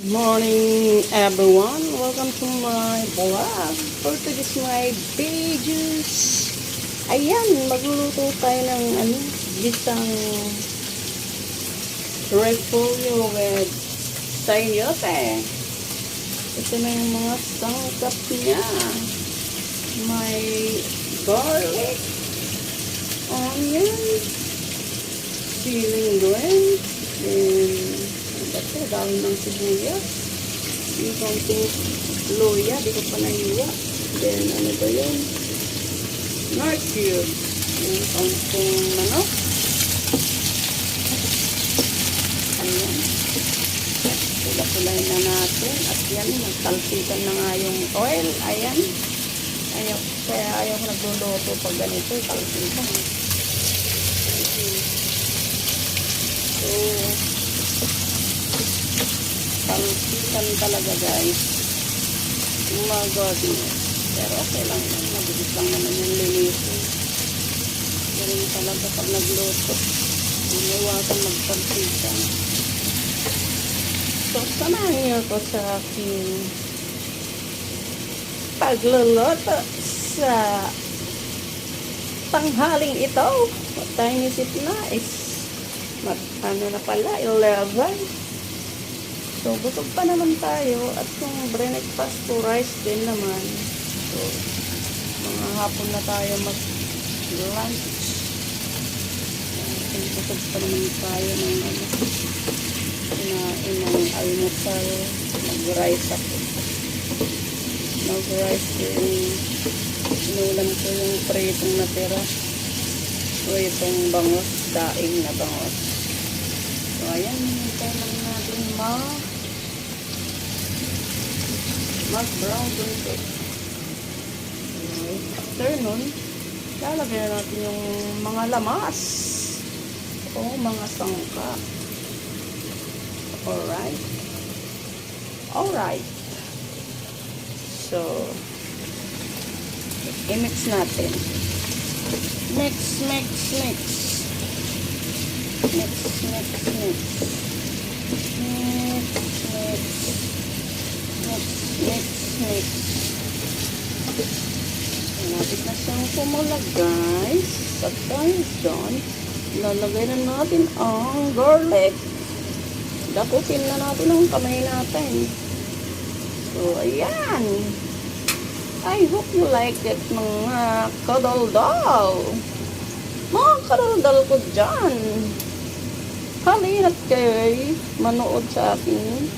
Morning everyone, welcome to my vlog for today's my videos. Ayan, magluluto tayo ng gisang repolyo with sayote. Ito na yung mga sangkap niya. May garlic, onion, siling green, and dahon ng sibuyas, yung konting luya, di ko pa naiwa. Then, ano ba yun? Nor cube. Yung konting manok. Ayan. Pula-pulayin na natin. At yan, nagtalpikan na nga yung oil. Ayan. Kaya ayaw ko nagluluto pag ganito. Talpikan. So, talpikan talaga guys. Oh my goodness. Pero okay lang yan. Mabilis lang naman yung linisin. Pero talaga pag nagluto, iwasan magtalpikan. So, samahan niyo ko sa aking pagluluto sa tanghaling ito. What time is it na? Ano na pala? 11. So, busog pa naman tayo. At kung breakfast to rice din naman. So, mga hapon na tayo mag-lunch. So, busog pa naman tayo ng ng almusal. Mag-rice ako. Mag-rice din. Inulam ko yung pritong natira. Pritong bangos. Daing na bangos. So, ayan. Hintay lang natin mag-brown dun ito. After nun, lalagyan na natin yung mga lamas o mga sangka. Alright. So, i-mix natin. Mix. Malapit na siyang pumula guys. At dahil dyan, lalagay na natin ang garlic. Daputin na natin ang kamay natin. So, ayan. I hope you like it mga kadaldal. Mga kadaldal ko dyan. Halina't kayo'y manood sa aking